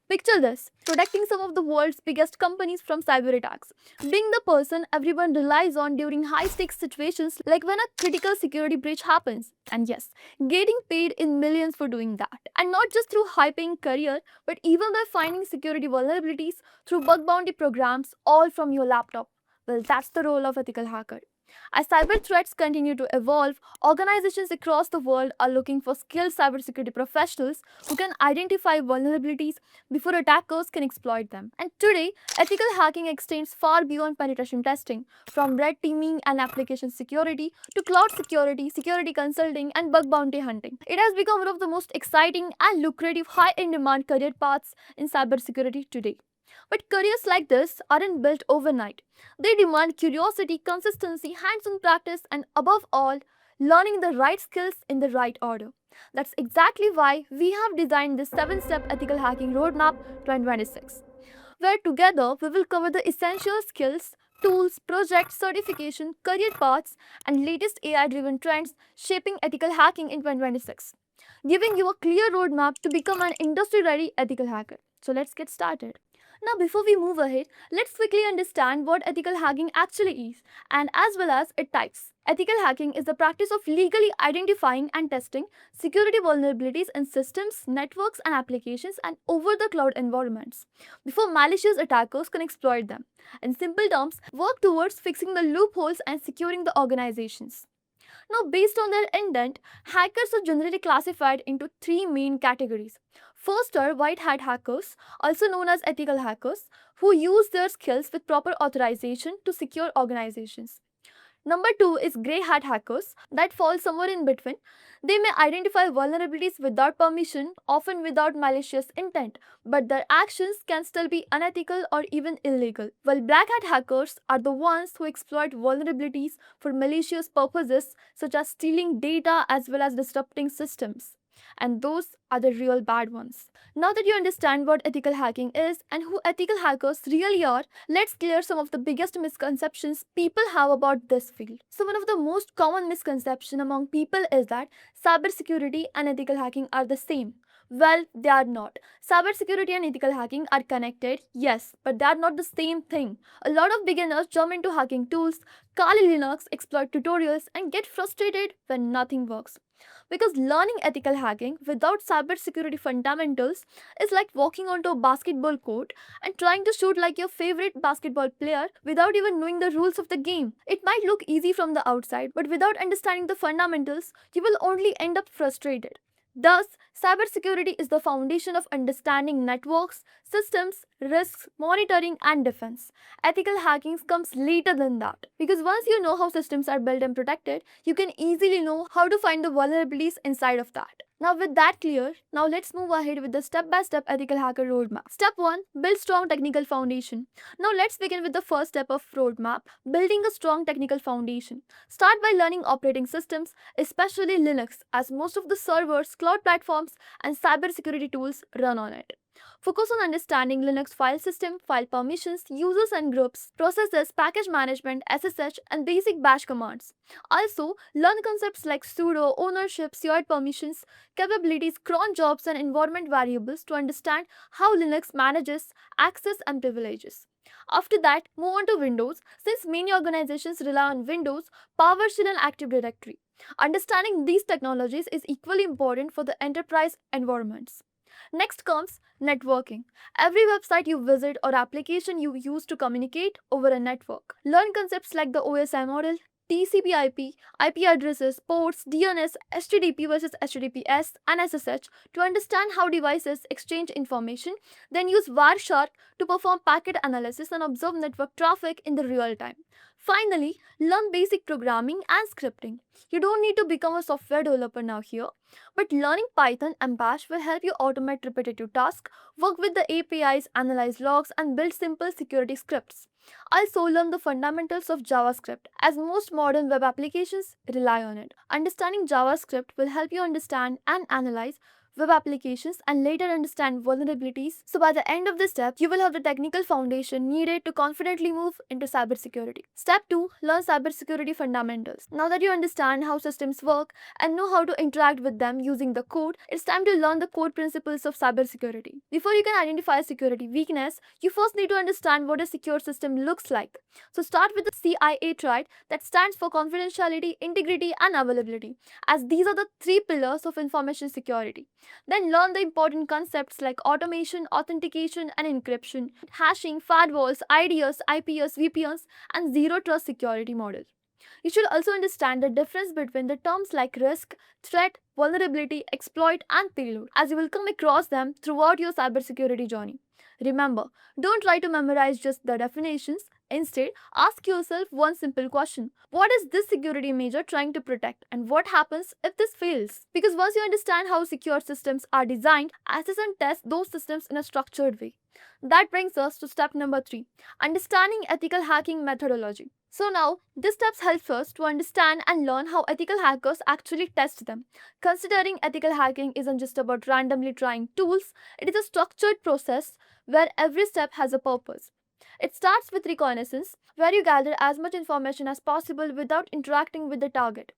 Picture this, protecting some of the world's biggest companies from cyber attacks. Being the person everyone relies on during high stakes situations like when a critical security breach happens. And yes, getting paid in millions for doing that. And not just through high paying career, but even by finding security vulnerabilities through bug bounty programs all from your laptop. Well, that's the role of ethical hacker. As cyber threats continue to evolve, organizations across the world are looking for skilled cybersecurity professionals who can identify vulnerabilities before attackers can exploit them. And today, ethical hacking extends far beyond penetration testing, from red teaming and application security to cloud security, security consulting, and bug bounty hunting. It has become one of the most exciting and lucrative high in demand career paths in cybersecurity today. But careers like this aren't built overnight. They demand curiosity, consistency, hands on practice, and above all, learning the right skills in the right order. That's exactly why we have designed this 7-step ethical hacking roadmap 2026, where together we will cover the essential skills, tools, projects, certification, career paths, and latest AI driven trends shaping ethical hacking in 2026, giving you a clear roadmap to become an industry ready ethical hacker. So let's get started. Now, before we move ahead, let's quickly understand what ethical hacking actually is and as well as its types. Ethical hacking is the practice of legally identifying and testing security vulnerabilities in systems, networks, and applications and over the cloud environments before malicious attackers can exploit them. In simple terms, work towards fixing the loopholes and securing the organizations. Now, based on their intent, hackers are generally classified into three main categories. First are white hat hackers, also known as ethical hackers, who use their skills with proper authorization to secure organizations. Number two is grey hat hackers that fall somewhere in between. They may identify vulnerabilities without permission, often without malicious intent, but their actions can still be unethical or even illegal. While black hat hackers are the ones who exploit vulnerabilities for malicious purposes, such as stealing data as well as disrupting systems. And those are the real bad ones. Now that you understand what ethical hacking is and who ethical hackers really are, let's clear some of the biggest misconceptions people have about this field. So, one of the most common misconceptions among people is that cybersecurity and ethical hacking are the same. Well, they are not. Cybersecurity and ethical hacking are connected, yes, but they are not the same thing. A lot of beginners jump into hacking tools, Kali Linux, exploit tutorials, and get frustrated when nothing works. Because learning ethical hacking without cybersecurity fundamentals is like walking onto a basketball court and trying to shoot like your favorite basketball player without even knowing the rules of the game. It might look easy from the outside, but without understanding the fundamentals, you will only end up frustrated. Thus, cybersecurity is the foundation of understanding networks, systems, risks, monitoring, and defense. Ethical hacking comes later than that. Because once you know how systems are built and protected, you can easily know how to find the vulnerabilities inside of that. Now, with that clear, now let's move ahead with the step-by-step ethical hacker roadmap. Step 1. Build strong technical foundation. Now, let's begin with the first step of roadmap, building a strong technical foundation. Start by learning operating systems, especially Linux, as most of the servers, cloud platforms, and cybersecurity tools run on it. Focus on understanding Linux file system, file permissions, users and groups, processes, package management, SSH, and basic bash commands. Also, learn concepts like sudo, ownership, shared permissions, capabilities, cron jobs, and environment variables to understand how Linux manages access and privileges. After that, move on to Windows, since many organizations rely on Windows, PowerShell, and Active Directory. Understanding these technologies is equally important for the enterprise environments. Next comes networking. Every website you visit or application you use to communicate over a network. Learn concepts like the OSI model, TCP/IP, IP addresses, ports, DNS, HTTP versus HTTPS, and SSH to understand how devices exchange information, then use Wireshark to perform packet analysis and observe network traffic in the real time. Finally, learn basic programming and scripting. You don't need to become a software developer now here, but learning Python and Bash will help you automate repetitive tasks, work with the APIs, analyze logs, and build simple security scripts. Also, learn the fundamentals of JavaScript, as most modern web applications rely on it. Understanding JavaScript will help you understand and analyze web applications, and later understand vulnerabilities. So, by the end of this step, you will have the technical foundation needed to confidently move into cybersecurity. Step 2, learn cybersecurity fundamentals. Now that you understand how systems work and know how to interact with them using the code, it's time to learn the core principles of cybersecurity. Before you can identify a security weakness, you first need to understand what a secure system looks like. So, start with the CIA triad that stands for confidentiality, integrity, and availability, as these are the three pillars of information security. Then learn the important concepts like automation, authentication, and encryption, hashing, firewalls, IDS, IPS, VPNs, and zero trust security models. You should also understand the difference between the terms like risk, threat, vulnerability, exploit, and payload, as you will come across them throughout your cybersecurity journey. Remember, don't try to memorize just the definitions. Instead, ask yourself one simple question: what is this security measure trying to protect, and what happens if this fails? Because once you understand how secure systems are designed, assess and test those systems in a structured way. That brings us to step number 3, understanding ethical hacking methodology. So now, these steps help us to understand and learn how ethical hackers actually test them. Considering ethical hacking isn't just about randomly trying tools, it is a structured process where every step has a purpose. It starts with reconnaissance, where you gather as much information as possible without interacting with the target.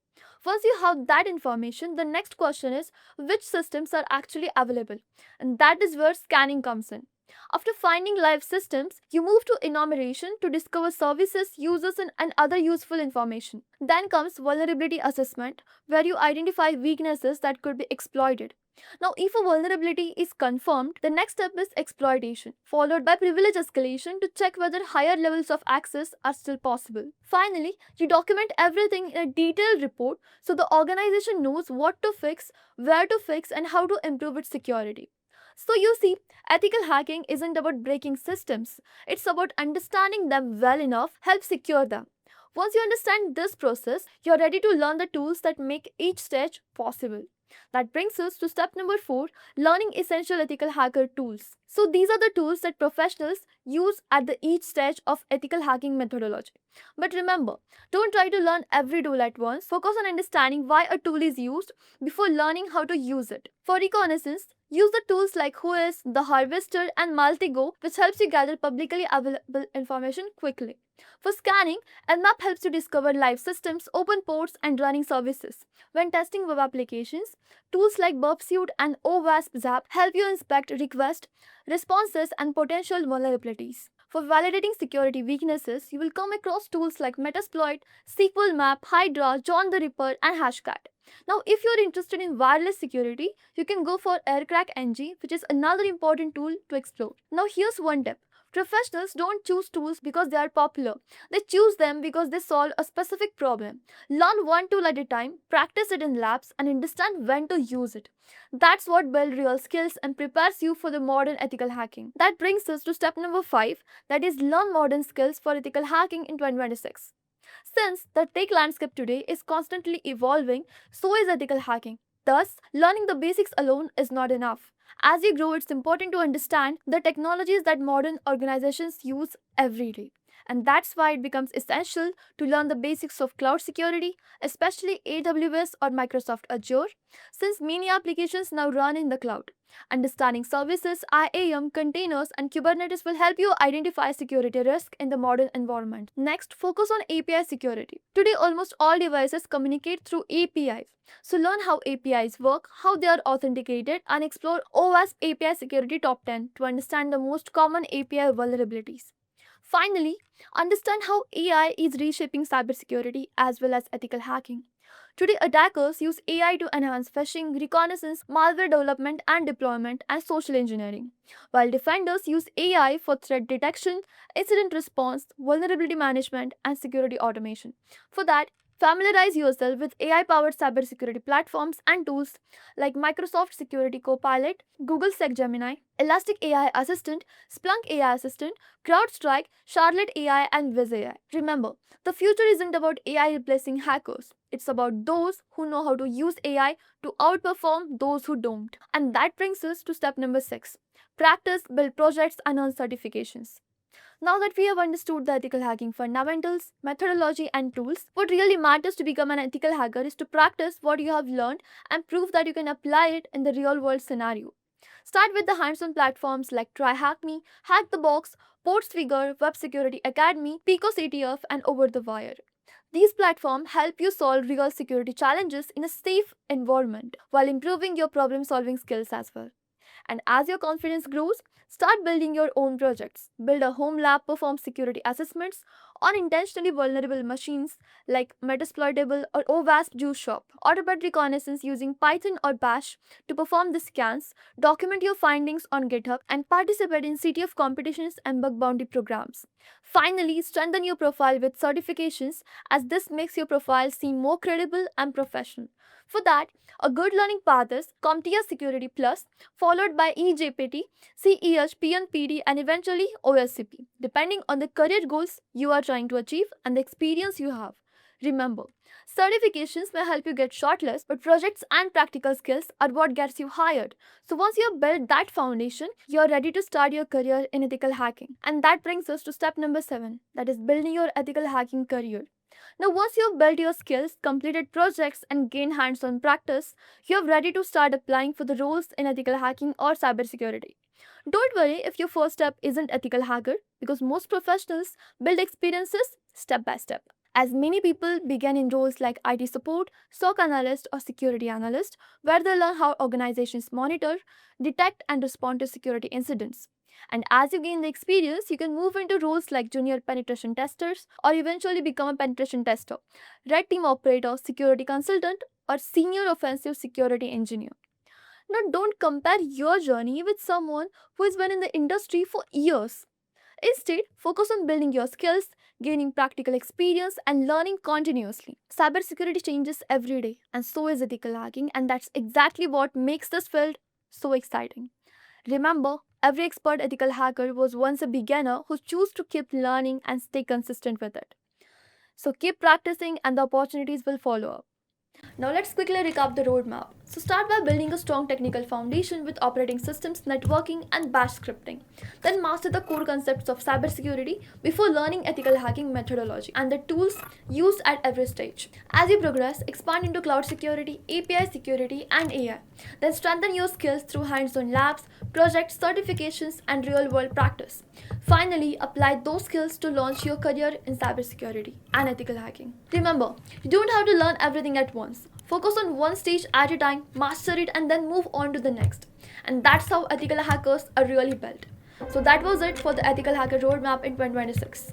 Once you have that information, the next question is which systems are actually available, and that is where scanning comes in. After finding live systems, you move to enumeration to discover services, users, and other useful information. Then comes vulnerability assessment, where you identify weaknesses that could be exploited. Now, if a vulnerability is confirmed, the next step is exploitation, followed by privilege escalation to check whether higher levels of access are still possible. Finally, you document everything in a detailed report so the organization knows what to fix, where to fix, and how to improve its security. So, you see, ethical hacking isn't about breaking systems, it's about understanding them well enough, help secure them. Once you understand this process, you're ready to learn the tools that make each stage possible. That brings us to step number 4, learning essential ethical hacker tools. So these are the tools that professionals use at the each stage of ethical hacking methodology. But remember, don't try to learn every tool at once. Focus on understanding why a tool is used before learning how to use it. For reconnaissance, use the tools like Whois, the Harvester, and Maltigo, which helps you gather publicly available information quickly. For scanning, Nmap helps you discover live systems, open ports, and running services. When testing web applications, tools like Burpsuite and OWASP Zap help you inspect requests, responses, and potential vulnerabilities. For validating security weaknesses, you will come across tools like Metasploit, SQL Map, Hydra, John the Ripper, and Hashcat. Now, if you're interested in wireless security, you can go for Aircrack NG, which is another important tool to explore. Now, here's one tip. Professionals don't choose tools because they are popular. They choose them because they solve a specific problem. Learn one tool at a time, practice it in labs, and understand when to use it. That's what builds real skills and prepares you for the modern ethical hacking. That brings us to step number 5, that is learn modern skills for ethical hacking in 2026. Since the tech landscape today is constantly evolving, so is ethical hacking. Thus, learning the basics alone is not enough. As you grow, it's important to understand the technologies that modern organizations use every day. And that's why it becomes essential to learn the basics of cloud security, especially AWS or Microsoft Azure, since many applications now run in the cloud. Understanding services, IAM, containers, and Kubernetes will help you identify security risk in the modern environment. Next, focus on API security. Today, almost all devices communicate through APIs. So learn how APIs work, how they are authenticated, and explore OWASP API Security Top 10 to understand the most common API vulnerabilities. Finally, understand how AI is reshaping cybersecurity as well as ethical hacking. Today, attackers use AI to enhance phishing, reconnaissance, malware development and deployment, and social engineering, while defenders use AI for threat detection, incident response, vulnerability management, and security automation. For that, familiarize yourself with AI powered cybersecurity platforms and tools like Microsoft Security Copilot, Google Sec Gemini, Elastic AI Assistant, Splunk AI Assistant, CrowdStrike, Charlotte AI, and Wiz AI. Remember, the future isn't about AI replacing hackers. It's about those who know how to use AI to outperform those who don't. And that brings us to step number 6, practice, build projects, and earn certifications. Now that we have understood the ethical hacking fundamentals, methodology, and tools, what really matters to become an ethical hacker is to practice what you have learned and prove that you can apply it in the real world scenario. Start with the hands on platforms like TryHackMe, Hack the Box, Portsfigure, Web Security Academy, Pico CTF, and Over the Wire. These platforms help you solve real security challenges in a safe environment while improving your problem solving skills as well. And as your confidence grows, start building your own projects. Build a home lab, perform security assessments on intentionally vulnerable machines like Metasploitable or OWASP Juice Shop. Automated reconnaissance using Python or Bash to perform the scans, document your findings on GitHub, and participate in CTF competitions and bug bounty programs. Finally, strengthen your profile with certifications as this makes your profile seem more credible and professional. For that, a good learning path is CompTIA Security Plus, followed by EJPT, CEH, PNPD, and eventually OSCP, depending on the career goals you are trying to achieve and the experience you have. Remember, certifications may help you get shortlisted, but projects and practical skills are what gets you hired. So once you have built that foundation, you are ready to start your career in ethical hacking. And that brings us to step number 7, that is building your ethical hacking career. Now, once you have built your skills, completed projects, and gained hands on practice, you are ready to start applying for the roles in ethical hacking or cybersecurity. Don't worry if your first step isn't ethical hacker, because most professionals build experiences step by step. As many people begin in roles like IT support, SOC analyst, or security analyst, where they learn how organizations monitor, detect, and respond to security incidents. And as you gain the experience, you can move into roles like junior penetration testers or eventually become a penetration tester, red team operator, security consultant, or senior offensive security engineer. Now, don't compare your journey with someone who has been in the industry for years. Instead, focus on building your skills, gaining practical experience, and learning continuously. Cybersecurity changes every day, and so is ethical hacking, and that's exactly what makes this field so exciting. Remember, every expert ethical hacker was once a beginner who chose to keep learning and stay consistent with it. So keep practicing, and the opportunities will follow up. Now let's quickly recap the roadmap. So start by building a strong technical foundation with operating systems, networking, and bash scripting. Then master the core concepts of cybersecurity before learning ethical hacking methodology and the tools used at every stage. As you progress, expand into cloud security, API security, and AI. Then strengthen your skills through hands-on labs, projects, certifications, and real-world practice. Finally, apply those skills to launch your career in cybersecurity and ethical hacking. Remember, you don't have to learn everything at once. Focus on one stage at a time, master it, and then move on to the next. And that's how ethical hackers are really built. So that was it for the ethical hacker roadmap in 2026.